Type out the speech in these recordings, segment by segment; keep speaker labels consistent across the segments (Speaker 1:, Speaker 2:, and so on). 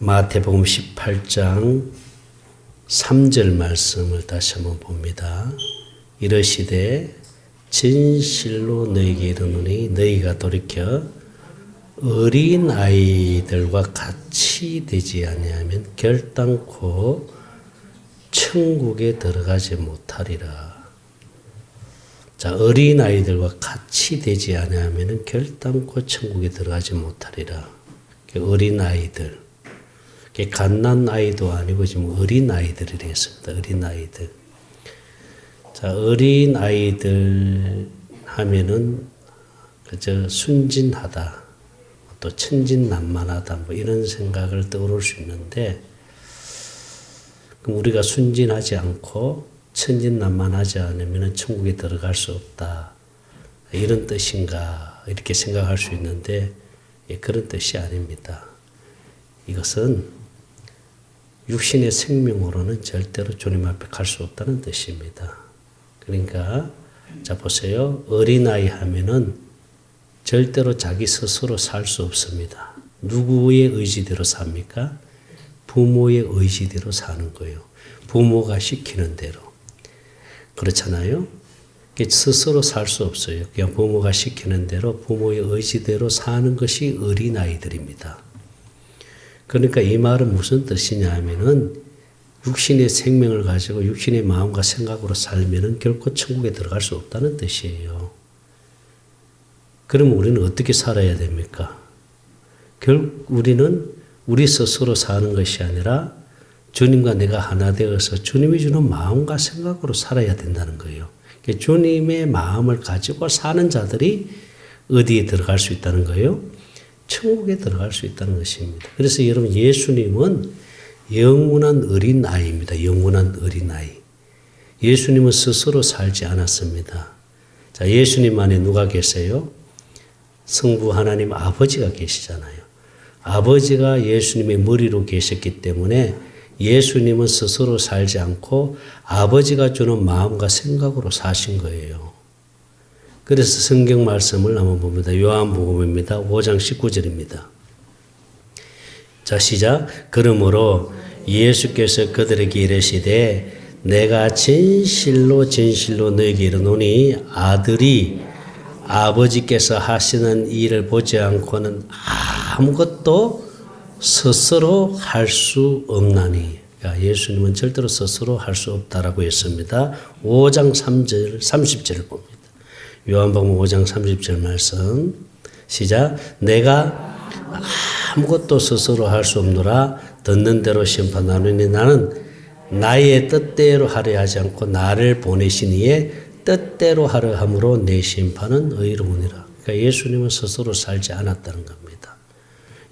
Speaker 1: 마태복음 18장 3절 말씀을 다시 한번 봅니다. 이르시되 진실로 너희에게 이르노니 너희가 돌이켜 어린 아이들과 같이 되지 아니하면 결단코 천국에 들어가지 못하리라. 자, 어린 아이들과 같이 되지 아니하면 결단코 천국에 들어가지 못하리라. 어린 아이들, 갓난 아이도 아니고 지금 어린 아이들이라 했습니다. 어린 아이들. 자, 어린 아이들 하면은 그저 순진하다, 또 천진난만하다, 뭐 이런 생각을 떠오를 수 있는데, 그럼 우리가 순진하지 않고 천진난만하지 않으면 천국에 들어갈 수 없다, 이런 뜻인가 이렇게 생각할 수 있는데, 그런 뜻이 아닙니다. 이것은 육신의 생명으로는 절대로 주님 앞에 갈 수 없다는 뜻입니다. 그러니까 자 보세요. 어린아이 하면은 절대로 자기 스스로 살 수 없습니다. 누구의 의지대로 삽니까? 부모의 의지대로 사는 거예요. 부모가 시키는 대로. 그렇잖아요. 스스로 살 수 없어요. 그냥 부모가 시키는 대로 부모의 의지대로 사는 것이 어린아이들입니다. 그러니까 이 말은 무슨 뜻이냐 하면은 육신의 생명을 가지고 육신의 마음과 생각으로 살면은 결코 천국에 들어갈 수 없다는 뜻이에요. 그럼 우리는 어떻게 살아야 됩니까? 우리는 우리 스스로 사는 것이 아니라 주님과 내가 하나 되어서 주님이 주는 마음과 생각으로 살아야 된다는 거예요. 주님의 마음을 가지고 사는 자들이 어디에 들어갈 수 있다는 거예요? 천국에 들어갈 수 있다는 것입니다. 그래서 여러분, 예수님은 영원한 어린아이입니다. 영원한 어린아이. 예수님은 스스로 살지 않았습니다. 자, 예수님 안에 누가 계세요? 성부 하나님 아버지가 계시잖아요. 아버지가 예수님의 머리로 계셨기 때문에 예수님은 스스로 살지 않고 아버지가 주는 마음과 생각으로 사신 거예요. 그래서 성경 말씀을 한번 봅니다. 요한복음입니다. 5장 19절입니다. 자, 시작. 그러므로 예수께서 그들에게 이르시되 내가 진실로 진실로 너에게 이르노니 아들이 아버지께서 하시는 일을 보지 않고는 아무것도 스스로 할 수 없나니. 그러니까 예수님은 절대로 스스로 할 수 없다라고 했습니다. 5장 3절 30절을 봅니다. 요한복음 5장 30절 말씀. 시작. 내가 아무것도 스스로 할 수 없노라. 듣는 대로 심판하노니 나는 나의 뜻대로 하려 하지 않고 나를 보내신 이의 뜻대로 하려 함으로 내 심판은 의로우니라. 그러니까 예수님은 스스로 살지 않았다는 겁니다.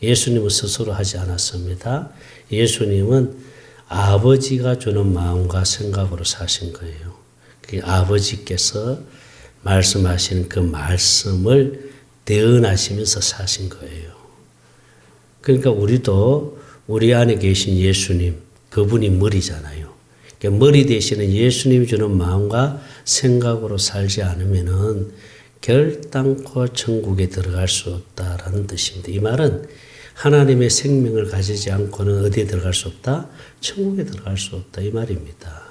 Speaker 1: 예수님은 스스로 하지 않았습니다. 예수님은 아버지가 주는 마음과 생각으로 사신 거예요. 아버지께서 말씀하시는 그 말씀을 대언하시면서 사신 거예요. 그러니까 우리도 우리 안에 계신 예수님, 그분이 머리잖아요. 그러니까 머리 되시는 예수님이 주는 마음과 생각으로 살지 않으면은 결단코 천국에 들어갈 수 없다라는 뜻입니다. 이 말은 하나님의 생명을 가지지 않고는 어디에 들어갈 수 없다? 천국에 들어갈 수 없다, 이 말입니다.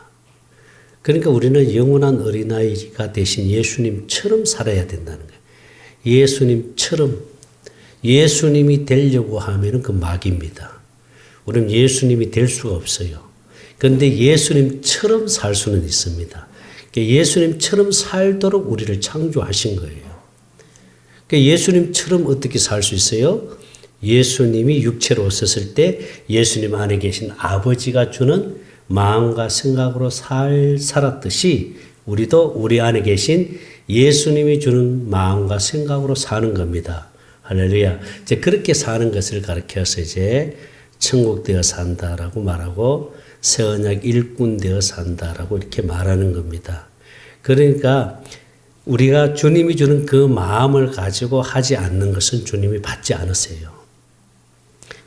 Speaker 1: 그러니까 우리는 영원한 어린아이가 되신 예수님처럼 살아야 된다는 거예요. 예수님처럼. 예수님이 되려고 하면은 그 막입니다. 우리는 예수님이 될 수가 없어요. 그런데 예수님처럼 살 수는 있습니다. 예수님처럼 살도록 우리를 창조하신 거예요. 예수님처럼 어떻게 살 수 있어요? 예수님이 육체로 오셨을 때 예수님 안에 계신 아버지가 주는 마음과 생각으로 살았듯이 우리도 우리 안에 계신 예수님이 주는 마음과 생각으로 사는 겁니다. 할렐루야. 이제 그렇게 사는 것을 가르쳐서 이제 천국 되어 산다라고 말하고 새 언약 일꾼 되어 산다라고 이렇게 말하는 겁니다. 그러니까 우리가 주님이 주는 그 마음을 가지고 하지 않는 것은 주님이 받지 않으세요.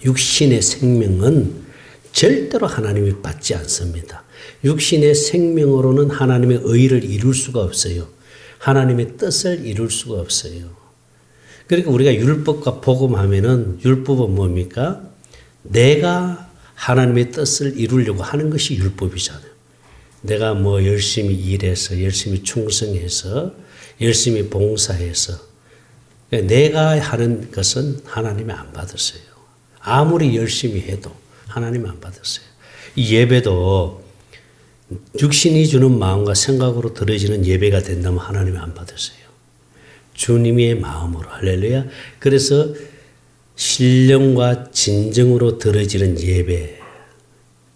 Speaker 1: 육신의 생명은 절대로 하나님이 받지 않습니다. 육신의 생명으로는 하나님의 의를 이룰 수가 없어요. 하나님의 뜻을 이룰 수가 없어요. 그러니까 우리가 율법과 복음하면은 율법은 뭡니까? 내가 하나님의 뜻을 이루려고 하는 것이 율법이잖아요. 내가 뭐 열심히 일해서, 열심히 충성해서, 열심히 봉사해서, 내가 하는 것은 하나님이 안 받으세요. 아무리 열심히 해도 하나님 안 받으세요. 이 예배도 육신이 주는 마음과 생각으로 드려지는 예배가 된다면 하나님이 안 받으세요. 주님의 마음으로. 할렐루야. 그래서 신령과 진정으로 드려지는 예배.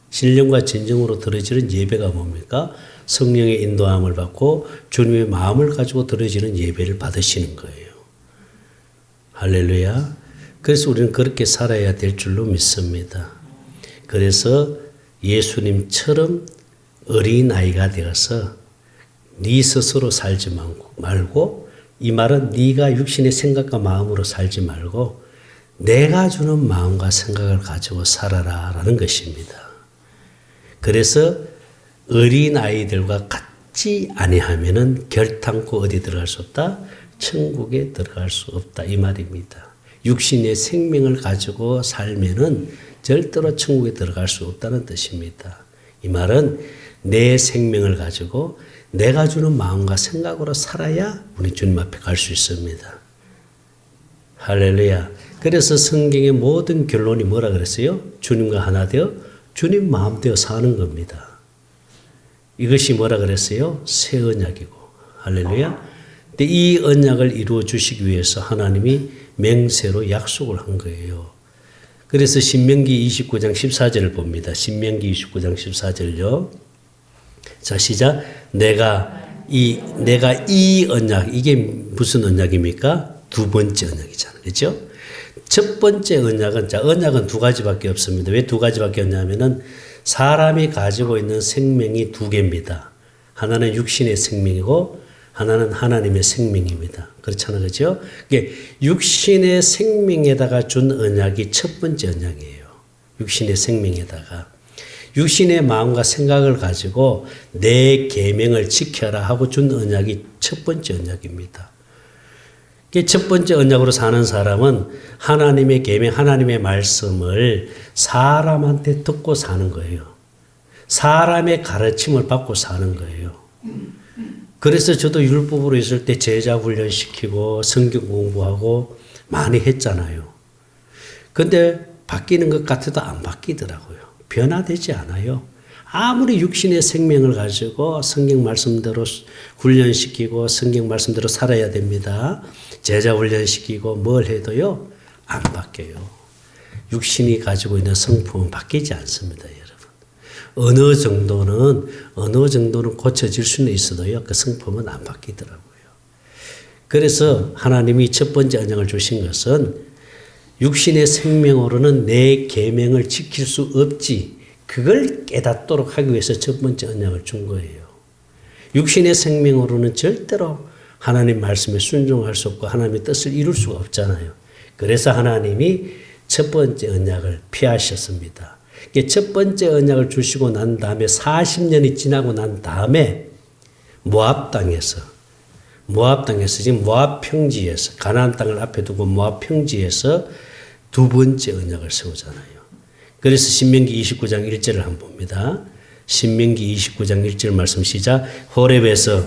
Speaker 1: 신령과 진정으로 드려지는 예배가 뭡니까? 성령의 인도함을 받고 주님의 마음을 가지고 드려지는 예배를 받으시는 거예요. 할렐루야. 그래서 우리는 그렇게 살아야 될 줄로 믿습니다. 그래서 예수님처럼 어린아이가 되어서 네 스스로 살지 말고, 이 말은 네가 육신의 생각과 마음으로 살지 말고 내가 주는 마음과 생각을 가지고 살아라 라는 것입니다. 그래서 어린아이들과 같지 아니하면은 결탄코 어디 들어갈 수 없다? 천국에 들어갈 수 없다 이 말입니다. 육신의 생명을 가지고 살면은 절대로 천국에 들어갈 수 없다는 뜻입니다. 이 말은 내 생명을 가지고 내가 주는 마음과 생각으로 살아야 우리 주님 앞에 갈 수 있습니다. 할렐루야. 그래서 성경의 모든 결론이 뭐라 그랬어요? 주님과 하나 되어 주님 마음 되어 사는 겁니다. 이것이 뭐라 그랬어요? 새 언약이고. 할렐루야. 근데 이 언약을 이루어 주시기 위해서 하나님이 맹세로 약속을 한 거예요. 그래서 신명기 29장 14절을 봅니다. 신명기 29장 14절요. 자, 시작. 내가 이 언약, 이게 무슨 언약입니까? 두 번째 언약이잖아요. 그렇죠? 첫 번째 언약은, 자, 언약은 두 가지밖에 없습니다. 왜 두 가지밖에 없냐면은 사람이 가지고 있는 생명이 두 개입니다. 하나는 육신의 생명이고 하나는 하나님의 생명입니다. 그렇잖아요. 그죠? 이게 육신의 생명에다가 준 언약이 첫 번째 언약이에요. 육신의 생명에다가. 육신의 마음과 생각을 가지고 내 계명을 지켜라 하고 준 언약이 첫 번째 언약입니다. 첫 번째 언약으로 사는 사람은 하나님의 계명, 하나님의 말씀을 사람한테 듣고 사는 거예요. 사람의 가르침을 받고 사는 거예요. 그래서 저도 율법으로 있을 때 제자 훈련시키고 성경 공부하고 많이 했잖아요. 근데 바뀌는 것 같아도 안 바뀌더라고요. 변화되지 않아요. 아무리 육신의 생명을 가지고 성경 말씀대로 훈련시키고 성경 말씀대로 살아야 됩니다. 제자 훈련시키고 뭘 해도요, 안 바뀌어요. 육신이 가지고 있는 성품은 바뀌지 않습니다, 여러분. 어느 정도는 고쳐질 수는 있어도요, 그 성품은 안 바뀌더라고요. 그래서 하나님이 첫 번째 언약을 주신 것은 육신의 생명으로는 내 계명을 지킬 수 없지, 그걸 깨닫도록 하기 위해서 첫 번째 언약을 준 거예요. 육신의 생명으로는 절대로 하나님 말씀에 순종할 수 없고 하나님의 뜻을 이룰 수가 없잖아요. 그래서 하나님이 첫 번째 언약을 피하셨습니다. 첫 번째 언약을 주시고 난 다음에 40년이 지나고 난 다음에 모압 땅에서 지금 모압 평지에서, 가나안 땅을 앞에 두고 모압 평지에서 두 번째 언약을 세우잖아요. 그래서 신명기 29장 1절을 한번 봅니다. 신명기 29장 1절 말씀 시작. 호렙에서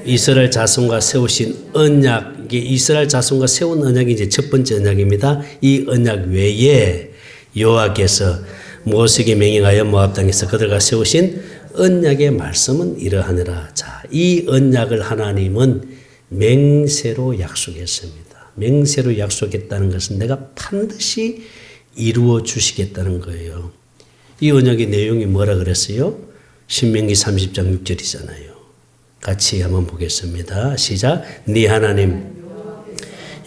Speaker 1: 이스라엘 자손과 세우신 언약, 이게 이스라엘 자손과 세운 언약이 이제 첫 번째 언약입니다. 이 언약 외에 여호와께서 모세에게 명령하여 모압 땅에서 그들과 세우신 언약의 말씀은 이러하니라. 자, 이 언약을 하나님은 맹세로 약속했습니다. 맹세로 약속했다는 것은 내가 반드시 이루어 주시겠다는 거예요. 이 언약의 내용이 뭐라 그랬어요? 신명기 30장 6절이잖아요. 같이 한번 보겠습니다. 시작. 네 하나님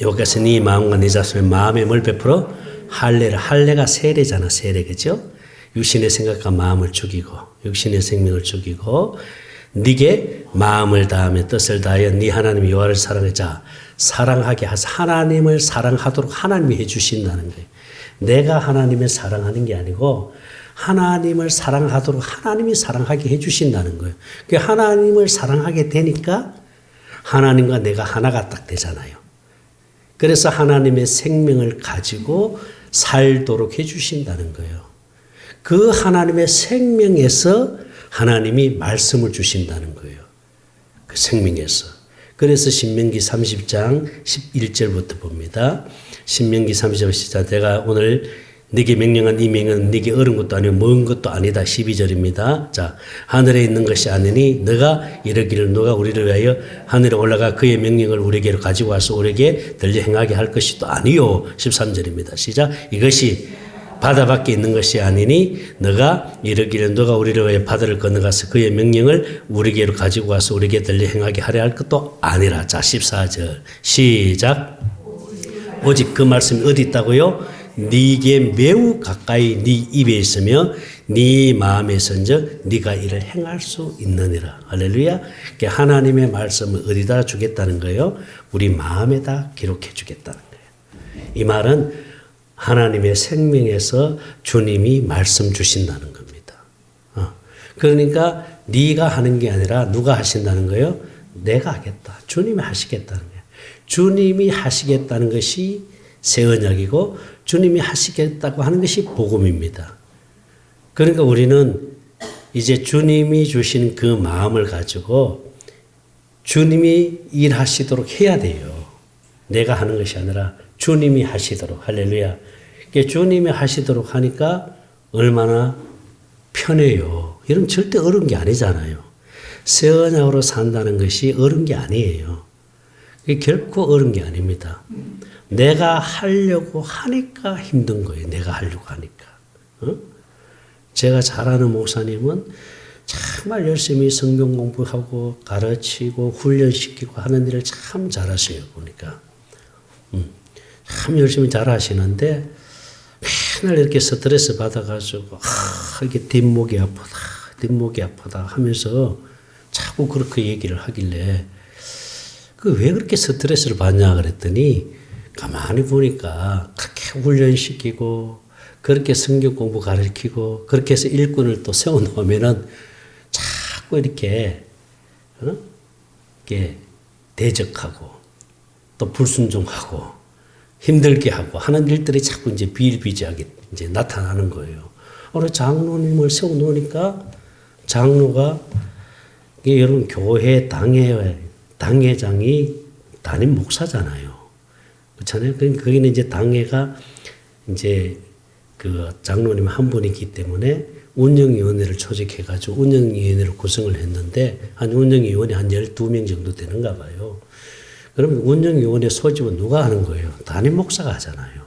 Speaker 1: 여호와께서 네 마음과 네 자손의 마음에 뭘 베풀어? 할례가 세례잖아. 세례, 그죠? 육신의 생각과 마음을 죽이고 육신의 생명을 죽이고 네게 마음을 다하며 뜻을 다하여 네 하나님 여호와를 사랑하자. 사랑하게 하사 하나님을 사랑하도록 하나님이 해주신다는 거예요. 내가 하나님을 사랑하는 게 아니고 하나님을 사랑하도록 하나님이 사랑하게 해주신다는 거예요. 그 하나님을 사랑하게 되니까 하나님과 내가 하나가 딱 되잖아요. 그래서 하나님의 생명을 가지고 살도록 해주신다는 거예요. 그 하나님의 생명에서 하나님이 말씀을 주신다는 거예요. 그 생명에서. 그래서 신명기 30장 11절부터 봅니다. 신명기 30장 시작. 내가 오늘 네게 명령한 이 명은 네게 어려운 것도 아니고 먼 것도 아니다. 12절입니다. 자, 하늘에 있는 것이 아니니 너가 이르기를 너가 우리를 위하여 하늘에 올라가 그의 명령을 우리에게로 가지고 와서 우리에게 들려 행하게 할 것이 또 아니요. 13절입니다. 시작. 이것이 바다 밖에 있는 것이 아니니 너가 이르기를 너가 우리를 위하여 바다를 건너가서 그의 명령을 우리에게로 가지고 와서 우리에게 들려 행하게 하려 할 것도 아니라. 자, 14절 시작. 오직 그 말씀이 어디 있다고요? 네게 매우 가까이 네 입에 있으며 네 마음에 선적 네가 이를 행할 수 있느니라. 할렐루야. 하나님의 말씀을 어디다 주겠다는 거예요? 우리 마음에다 기록해 주겠다는 거예요. 이 말은 하나님의 생명에서 주님이 말씀 주신다는 겁니다. 그러니까 네가 하는 게 아니라 누가 하신다는 거예요? 내가 하겠다. 주님이 하시겠다는 거예요. 주님이 하시겠다는 것이 새 언약이고 주님이 하시겠다고 하는 것이 복음입니다. 그러니까 우리는 이제 주님이 주신 그 마음을 가지고 주님이 일하시도록 해야 돼요. 내가 하는 것이 아니라 주님이 하시도록. 할렐루야. 주님이 하시도록 하니까 얼마나 편해요. 이런 절대 어려운 게 아니잖아요. 새 언약으로 산다는 것이 어려운 게 아니에요. 결코 어려운 게 아닙니다. 내가 하려고 하니까 힘든 거예요. 내가 하려고 하니까. 제가 잘 아는 목사님은 정말 열심히 성경 공부하고 가르치고 훈련시키고 하는 일을 참 잘하세요. 보니까. 참 열심히 잘하시는데 맨날 이렇게 스트레스 받아가지고 이게 뒷목이 아프다 하면서 자꾸 그렇게 얘기를 하길래 왜 그렇게 스트레스를 받냐 그랬더니 가만히 보니까 그렇게 훈련시키고 그렇게 성경 공부 가르치고 그렇게 해서 일꾼을 또 세워놓으면은 자꾸 이렇게 대적하고 또 불순종하고 힘들게 하고 하는 일들이 자꾸 이제 비일비재하게 이제 나타나는 거예요. 오늘 장로님을 세워놓으니까 장로가 여러분 교회 당회장이 담임 목사잖아요. 그렇잖아요. 그러니까 거기는 이제 당회가 이제 그 장로님 한 분이기 때문에 운영위원회를 조직해가지고 운영위원회를 구성을 했는데 한 운영위원회 한 12명 정도 되는가 봐요. 그러면 운영위원회 소집은 누가 하는 거예요? 담임 목사가 하잖아요.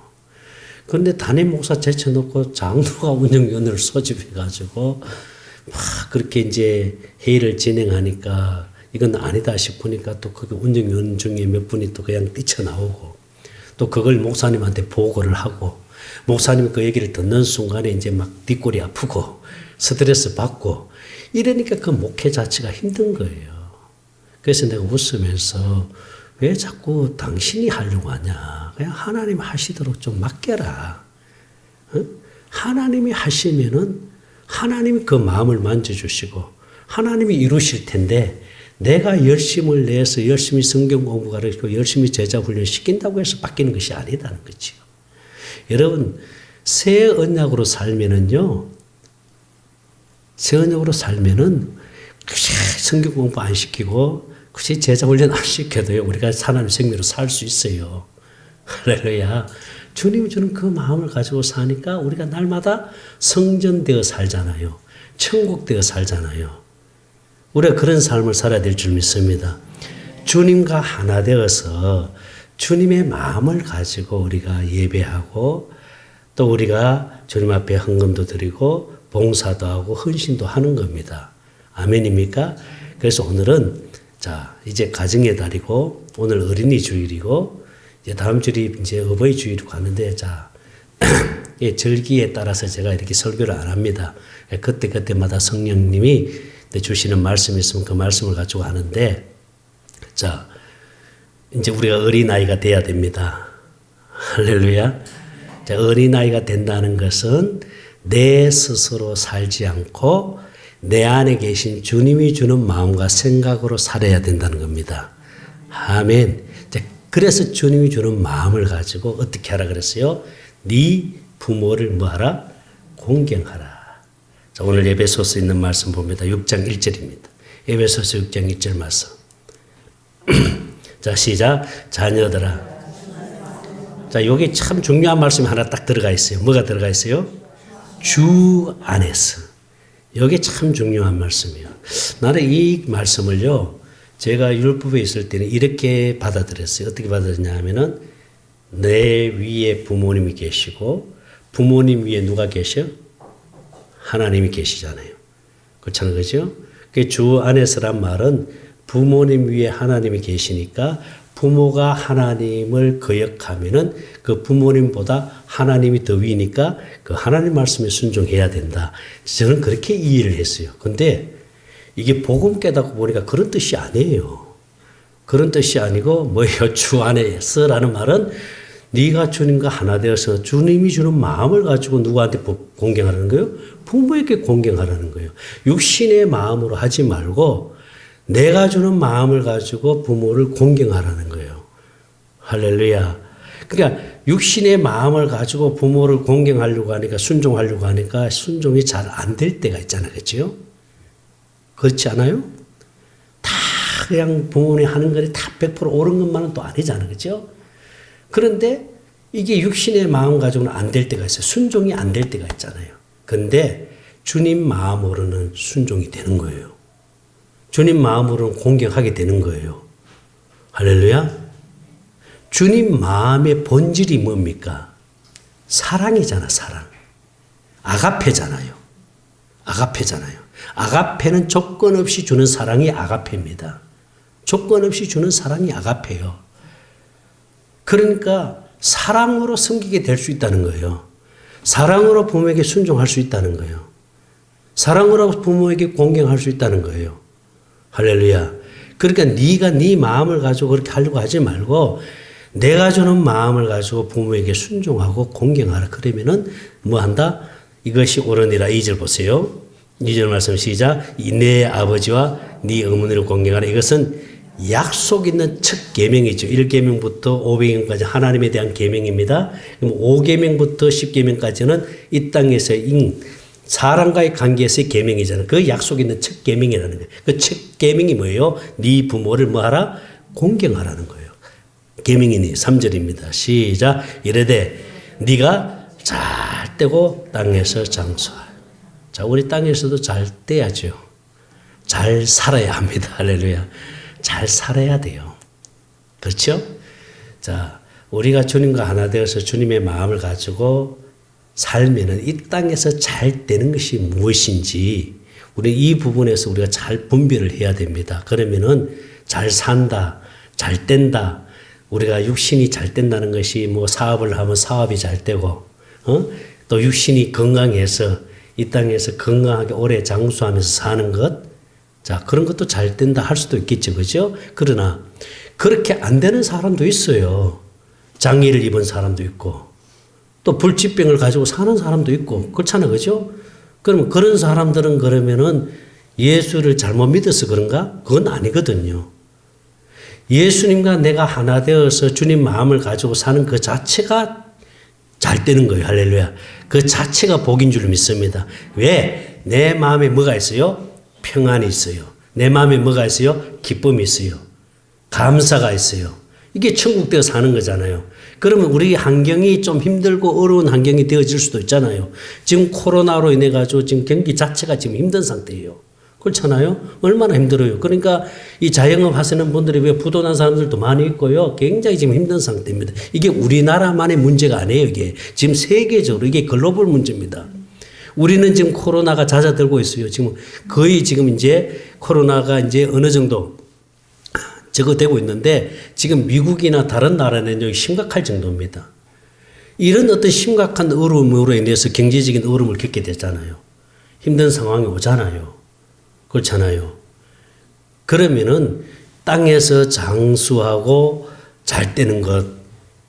Speaker 1: 그런데 담임 목사 제쳐놓고 장로가 운영위원회를 소집해가지고 막 그렇게 이제 회의를 진행하니까 이건 아니다 싶으니까 또 그 운영위원 중에 몇 분이 또 그냥 뛰쳐나오고 또 그걸 목사님한테 보고를 하고 목사님이 그 얘기를 듣는 순간에 이제 막 뒷골이 아프고 스트레스 받고 이러니까 그 목회 자체가 힘든 거예요. 그래서 내가 웃으면서 왜 자꾸 당신이 하려고 하냐. 그냥 하나님 하시도록 좀 맡겨라. 하나님이 하시면은 하나님이 그 마음을 만져주시고 하나님이 이루실 텐데 내가 열심을 내서 열심히 성경 공부 가르치고 열심히 제자 훈련 시킨다고 해서 바뀌는 것이 아니다는 거죠. 여러분, 새 언약으로 살면은요, 새 언약으로 살면은 성경 공부 안 시키고 굳이 제자 훈련 안 시켜도요, 우리가 하나님 생명으로 살 수 있어요. 할렐루야. 주님이 주는 그 마음을 가지고 사니까 우리가 날마다 성전되어 살잖아요. 천국되어 살잖아요. 우리가 그런 삶을 살아야 될 줄 믿습니다. 주님과 하나 되어서 주님의 마음을 가지고 우리가 예배하고 또 우리가 주님 앞에 헌금도 드리고 봉사도 하고 헌신도 하는 겁니다. 아멘입니까? 그래서 오늘은 자, 이제 가정의 달이고 오늘 어린이 주일이고 이제 다음 주일이 이제 어버이 주일로 가는데 자, 절기에 따라서 제가 이렇게 설교를 안 합니다. 그때마다 성령님이 주시는 말씀이 있으면 그 말씀을 가지고 하는데 자, 이제 우리가 어린아이가 돼야 됩니다. 할렐루야. 자, 어린아이가 된다는 것은 내 스스로 살지 않고 내 안에 계신 주님이 주는 마음과 생각으로 살아야 된다는 겁니다. 아멘. 그래서 주님이 주는 마음을 가지고 어떻게 하라 그랬어요? 네 부모를 뭐하라? 공경하라. 자, 오늘 에베소서에 있는 말씀 봅니다. 6장 1절입니다. 에베소서 6장 1절 말씀. 자, 시작. 자녀들아. 자, 여기 참 중요한 말씀이 하나 딱 들어가 있어요. 뭐가 들어가 있어요? 주 안에서. 여기 참 중요한 말씀이에요. 나는 이 말씀을요, 제가 율법에 있을 때는 이렇게 받아들였어요. 어떻게 받아들였냐 하면은, 내 위에 부모님이 계시고, 부모님 위에 누가 계셔? 하나님이 계시잖아요. 그렇잖아요. 그죠? 그 주 안에서란 말은 부모님 위에 하나님이 계시니까 부모가 하나님을 거역하면은 그 부모님보다 하나님이 더 위니까 그 하나님 말씀에 순종해야 된다. 저는 그렇게 이해를 했어요. 근데 이게 복음 깨닫고 보니까 그런 뜻이 아니에요. 그런 뜻이 아니고 뭐예요? 주 안에서라는 말은 네가 주님과 하나 되어서 주님이 주는 마음을 가지고 누구한테 공경하라는 거예요? 부모에게 공경하라는 거예요. 육신의 마음으로 하지 말고 내가 주는 마음을 가지고 부모를 공경하라는 거예요. 할렐루야. 그러니까 육신의 마음을 가지고 부모를 공경하려고 하니까 순종하려고 하니까 순종이 잘 안 될 때가 있잖아요. 그렇죠? 그렇지 않아요? 다 그냥 부모님 하는 거니 다 100% 옳은 것만은 또 아니잖아요. 그렇죠? 그런데 이게 육신의 마음 가지고는 안 될 때가 있어요. 순종이 안 될 때가 있잖아요. 근데 주님 마음으로는 순종이 되는 거예요. 주님 마음으로는 공경하게 되는 거예요. 할렐루야. 주님 마음의 본질이 뭡니까? 사랑이잖아, 사랑. 아가페잖아요. 아가페잖아요. 아가페는 조건 없이 주는 사랑이 아가페입니다. 조건 없이 주는 사랑이 아가페요. 그러니까 사랑으로 섬기게 될 수 있다는 거예요. 사랑으로 부모에게 순종할 수 있다는 거예요. 사랑으로 부모에게 공경할 수 있다는 거예요. 할렐루야. 그러니까 네가 네 마음을 가지고 그렇게 하려고 하지 말고 내가 주는 마음을 가지고 부모에게 순종하고 공경하라. 그러면은 뭐 한다? 이것이 옳으니라. 2절 보세요. 2절 말씀 시작. 내 아버지와 네 어머니를 공경하라. 이것은 약속 있는 첫 계명이죠. 1계명부터 5계명까지 하나님에 대한 계명입니다. 그럼 5계명부터 10계명까지는 이 땅에서 사람과의 관계에서의 계명이잖아요. 그 약속 있는 첫 계명이라는 거예요. 그 첫 계명이 뭐예요? 네 부모를 뭐하라? 공경하라는 거예요. 계명이니 3절입니다. 시작. 이르되 네가 잘 떼고 땅에서 장수하라. 자, 우리 땅에서도 잘 떼야죠. 잘 살아야 합니다. 할렐루야. 잘 살아야 돼요. 그렇죠? 자, 우리가 주님과 하나 되어서 주님의 마음을 가지고 살면은 이 땅에서 잘 되는 것이 무엇인지 우리 이 부분에서 우리가 잘 분별을 해야 됩니다. 그러면은 잘 산다, 잘 된다. 우리가 육신이 잘 된다는 것이 뭐 사업을 하면 사업이 잘 되고, 또 육신이 건강해서 이 땅에서 건강하게 오래 장수하면서 사는 것, 자, 그런 것도 잘 된다 할 수도 있겠죠. 그죠? 그러나 그렇게 안 되는 사람도 있어요. 장애를 입은 사람도 있고, 또 불치병을 가지고 사는 사람도 있고, 그렇잖아요. 그죠? 그러면 그런 사람들은 그러면은 예수를 잘못 믿어서 그런가? 그건 아니거든요. 예수님과 내가 하나 되어서 주님 마음을 가지고 사는 그 자체가 잘 되는 거예요. 할렐루야. 그 자체가 복인 줄 믿습니다. 왜? 내 마음에 뭐가 있어요? 평안이 있어요. 내 마음에 뭐가 있어요? 기쁨이 있어요. 감사가 있어요. 이게 천국 되어 사는 거잖아요. 그러면 우리 환경이 좀 힘들고 어려운 환경이 되어질 수도 있잖아요. 지금 코로나로 인해 가지고 지금 경기 자체가 지금 힘든 상태예요. 그렇잖아요. 얼마나 힘들어요. 그러니까 이 자영업 하시는 분들이 왜 부도난 사람들도 많이 있고요. 굉장히 지금 힘든 상태입니다. 이게 우리나라만의 문제가 아니에요. 이게 지금 세계적으로 이게 글로벌 문제입니다. 우리는 지금 코로나가 잦아들고 있어요. 지금 거의 지금 이제 코로나가 이제 어느 정도 제거되고 있는데 지금 미국이나 다른 나라는 심각할 정도입니다. 이런 어떤 심각한 어려움으로 인해서 경제적인 어려움을 겪게 됐잖아요. 힘든 상황이 오잖아요. 그렇잖아요. 그러면은 땅에서 장수하고 잘 되는 것,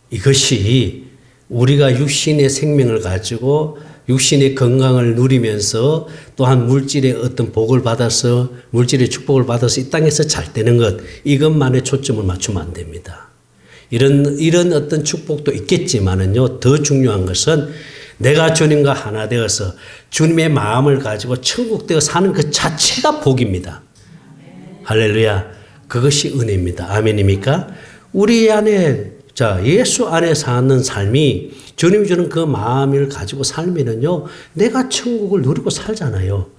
Speaker 1: 이것이 우리가 육신의 생명을 가지고 육신의 건강을 누리면서 또한 물질의 어떤 복을 받아서 물질의 축복을 받아서 이 땅에서 잘 되는 것, 이것만에 초점을 맞추면 안 됩니다. 이런 어떤 축복도 있겠지만은요, 더 중요한 것은 내가 주님과 하나 되어서 주님의 마음을 가지고 천국 되어 사는 그 자체가 복입니다. 할렐루야. 그것이 은혜입니다. 아멘입니까? 우리 안에, 예수 안에 사는 삶이 주님이 주는 그 마음을 가지고 살면은요, 내가 천국을 누리고 살잖아요.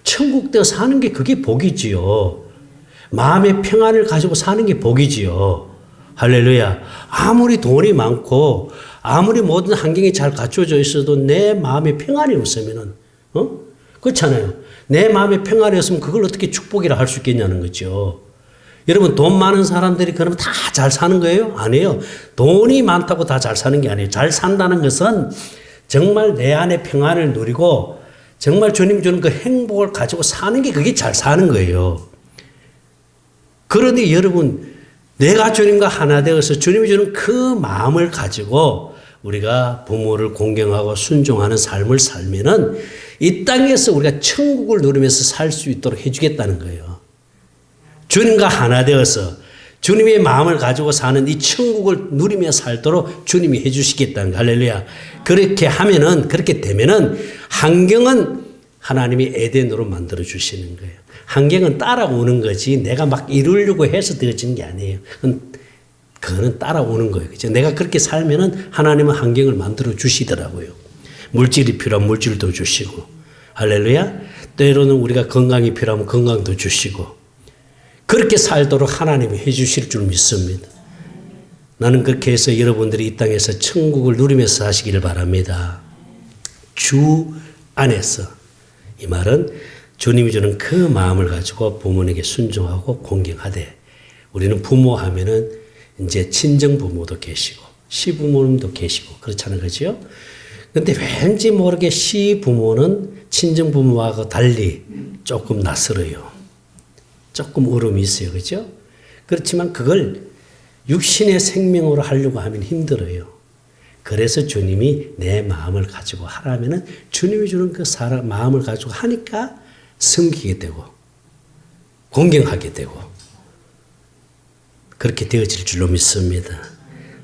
Speaker 1: 천국 되어 사는 게 그게 복이지요. 마음의 평안을 가지고 사는 게 복이지요. 할렐루야. 아무리 돈이 많고 아무리 모든 환경이 잘 갖춰져 있어도 내 마음에 평안이 없으면은, 그렇잖아요. 내 마음에 평안이 없으면 그걸 어떻게 축복이라 할 수 있겠냐는 거죠. 여러분, 돈 많은 사람들이 그러면 다 잘 사는 거예요? 아니에요. 돈이 많다고 다 잘 사는 게 아니에요. 잘 산다는 것은 정말 내 안에 평안을 누리고 정말 주님 주는 그 행복을 가지고 사는 게 그게 잘 사는 거예요. 그런데 여러분, 내가 주님과 하나 되어서 주님이 주는 그 마음을 가지고 우리가 부모를 공경하고 순종하는 삶을 살면은 이 땅에서 우리가 천국을 누리면서 살 수 있도록 해주겠다는 거예요. 주님과 하나 되어서 주님의 마음을 가지고 사는 이 천국을 누리며 살도록 주님이 해주시겠다는 거예요. 할렐루야. 그렇게 되면은 환경은 하나님이 에덴으로 만들어 주시는 거예요. 환경은 따라오는 거지 내가 막 이루려고 해서 되어지는 게 아니에요. 그거는 따라오는 거예요. 그죠? 내가 그렇게 살면은 하나님은 환경을 만들어 주시더라고요. 물질이 필요하면 물질도 주시고, 할렐루야. 때로는 우리가 건강이 필요하면 건강도 주시고, 그렇게 살도록 하나님이 해주실 줄 믿습니다. 나는 그렇게 해서 여러분들이 이 땅에서 천국을 누리면서 사시기를 바랍니다. 주 안에서. 이 말은 주님이 주는 그 마음을 가지고 부모에게 순종하고 공경하되, 우리는 부모하면은 이제 친정 부모도 계시고 시부모님도 계시고 그렇잖아요. 그죠? 근데 왠지 모르게 시부모는 친정 부모하고 달리 조금 낯설어요. 조금 어려움이 있어요. 그죠? 그렇지만 그걸 육신의 생명으로 하려고 하면 힘들어요. 그래서 주님이 내 마음을 가지고 하라면은 주님이 주는 그 사람 마음을 가지고 하니까 섬기게 되고 공경하게 되고 그렇게 되어질 줄로 믿습니다.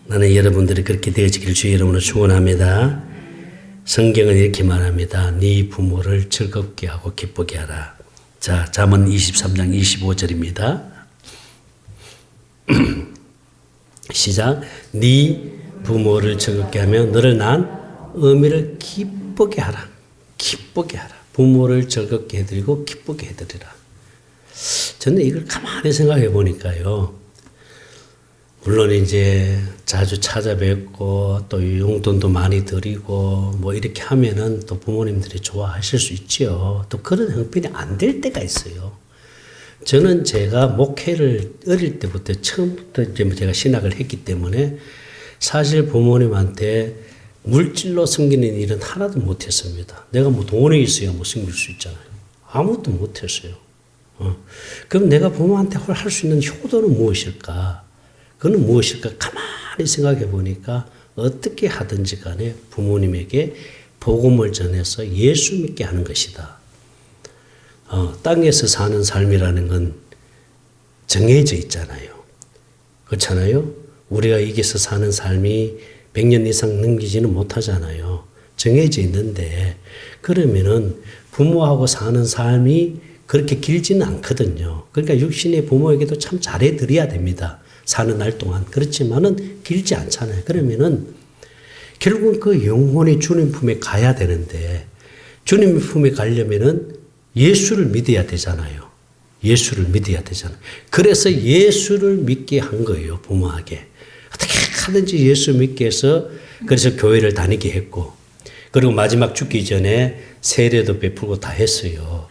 Speaker 1: 나는 여러분들이 그렇게 되어지길 주의 이름으로 축원합니다. 성경은 이렇게 말합니다. 네 부모를 즐겁게 하고 기쁘게 하라. 자, 잠언 23장 25절입니다. 시작. 네 부모를 즐겁게 하며 너를 낳은 어미를 기쁘게 하라. 기쁘게 하라. 부모를 즐겁게 해드리고 기쁘게 해드리라. 저는 이걸 가만히 생각해 보니까요. 물론 이제 자주 찾아뵙고 또 용돈도 많이 드리고 뭐 이렇게 하면은 또 부모님들이 좋아하실 수 있지요. 또 그런 형편이 안 될 때가 있어요. 저는 제가 목회를 어릴 때부터 처음부터 이제 제가 신학을 했기 때문에 사실 부모님한테 물질로 섬기는 일은 하나도 못했습니다. 내가 뭐 돈이 있어야 뭐 섬길 수 있잖아요. 아무것도 못했어요. 그럼 내가 부모한테 할 수 있는 효도는 무엇일까? 그건 무엇일까? 가만히 생각해 보니까 어떻게 하든지 간에 부모님에게 복음을 전해서 예수 믿게 하는 것이다. 땅에서 사는 삶이라는 건 정해져 있잖아요. 그렇잖아요? 우리가 여기서 사는 삶이 100년 이상 넘기지는 못하잖아요. 정해져 있는데 그러면은 부모하고 사는 삶이 그렇게 길지는 않거든요. 그러니까 육신의 부모에게도 참 잘해드려야 됩니다. 사는 날 동안. 그렇지만은 길지 않잖아요. 그러면은 결국은 그 영혼이 주님 품에 가야 되는데 주님 품에 가려면은 예수를 믿어야 되잖아요. 예수를 믿어야 되잖아요. 그래서 예수를 믿게 한 거예요. 부모에게. 어떻게 하든지 예수 믿게 해서 그래서 교회를 다니게 했고 그리고 마지막 죽기 전에 세례도 베풀고 다 했어요.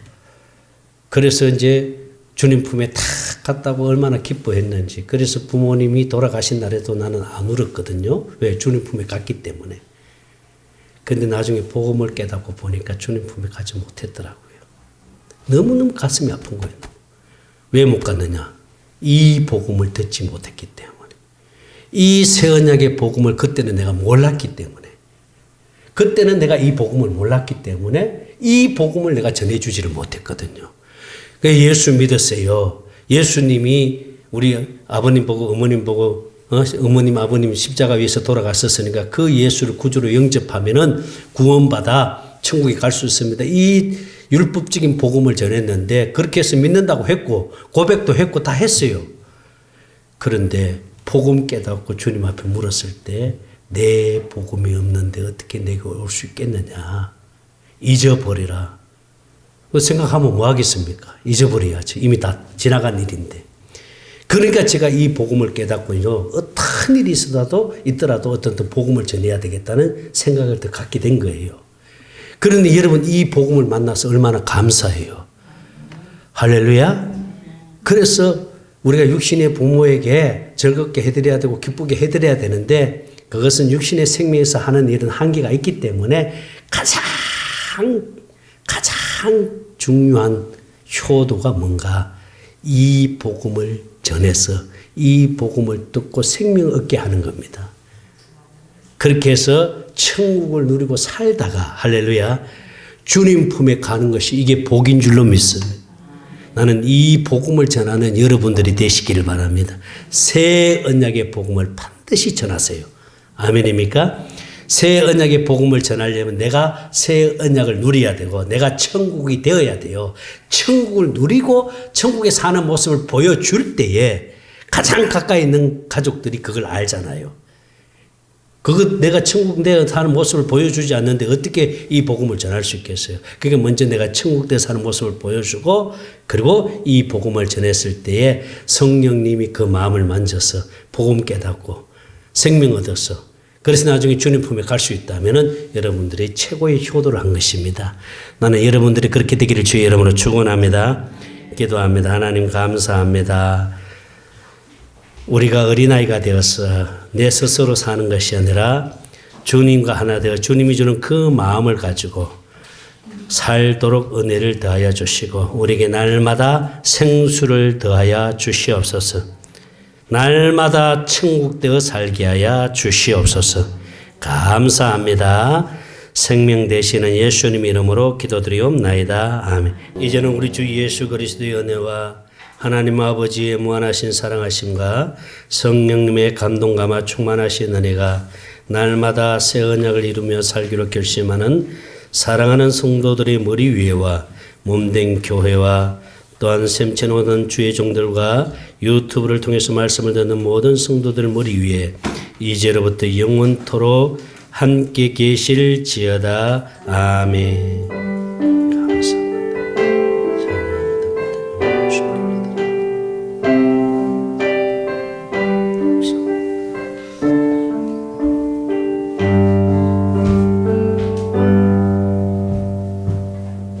Speaker 1: 그래서 이제 주님 품에 탁 갔다고 얼마나 기뻐했는지. 그래서 부모님이 돌아가신 날에도 나는 안 울었거든요. 왜? 주님 품에 갔기 때문에. 근데 나중에 복음을 깨닫고 보니까 주님 품에 가지 못했더라고요. 너무너무 가슴이 아픈 거예요. 왜 못 갔느냐? 이 복음을 듣지 못했기 때문에. 이 새 언약의 복음을 그때는 내가 몰랐기 때문에. 그때는 내가 이 복음을 몰랐기 때문에 이 복음을 내가 전해주지를 못했거든요. 예수 믿었어요. 예수님이 우리 아버님 보고 어머님 보고 어머님, 아버님 십자가 위에서 돌아갔었으니까 그 예수를 구주로 영접하면은 구원받아 천국에 갈 수 있습니다. 이 율법적인 복음을 전했는데 그렇게 해서 믿는다고 했고 고백도 했고 다 했어요. 그런데 복음 깨닫고 주님 앞에 물었을 때 내 복음이 없는데 어떻게 내게 올 수 있겠느냐. 잊어버리라. 생각하면 뭐 하겠습니까? 잊어버려야죠. 이미 다 지나간 일인데. 그러니까 제가 이 복음을 깨닫고요. 어떤 일이 있더라도 어떤 복음을 전해야 되겠다는 생각을 더 갖게 된 거예요. 그런데 여러분 이 복음을 만나서 얼마나 감사해요. 할렐루야. 그래서 우리가 육신의 부모에게 즐겁게 해드려야 되고 기쁘게 해드려야 되는데 그것은 육신의 생명에서 하는 일은 한계가 있기 때문에 가장 중요한 효도가 뭔가 이 복음을 전해서 이 복음을 듣고 생명을 얻게 하는 겁니다. 그렇게 해서 천국을 누리고 살다가 할렐루야 주님 품에 가는 것이 이게 복인 줄로 믿습니다. 나는 이 복음을 전하는 여러분들이 되시기를 바랍니다. 새 언약의 복음을 반드시 전하세요. 아멘입니까? 새 언약의 복음을 전하려면 내가 새 언약을 누려야 되고 내가 천국이 되어야 돼요. 천국을 누리고 천국에 사는 모습을 보여줄 때에 가장 가까이 있는 가족들이 그걸 알잖아요. 내가 천국 내에 사는 모습을 보여주지 않는데 어떻게 이 복음을 전할 수 있겠어요? 그러니까 먼저 내가 천국 내에 사는 모습을 보여주고 그리고 이 복음을 전했을 때에 성령님이 그 마음을 만져서 복음 깨닫고 생명 얻어서 그래서 나중에 주님 품에 갈 수 있다면은 여러분들이 최고의 효도를 한 것입니다. 나는 여러분들이 그렇게 되기를 주의 이름으로 축원합니다. 기도합니다. 하나님 감사합니다. 우리가 어린아이가 되어서 내 스스로 사는 것이 아니라 주님과 하나 되어 주님이 주는 그 마음을 가지고 살도록 은혜를 더하여 주시고 우리에게 날마다 생수를 더하여 주시옵소서. 날마다 천국되어 살게 하여 주시옵소서. 감사합니다. 생명 되시는 예수님 이름으로 기도드리옵나이다. 아멘. 이제는 우리 주 예수 그리스도의 은혜와 하나님 아버지의 무한하신 사랑하심과 성령님의 감동감화 충만하신 은혜가 날마다 새 언약을 이루며 살기로 결심하는 사랑하는 성도들의 머리 위에와 몸된 교회와 또한 샘천오던 주의 종들과 유튜브를 통해서 말씀을 듣는 모든 성도들 머리 위에 이제로부터 영원토록 함께 계실지어다. 아멘.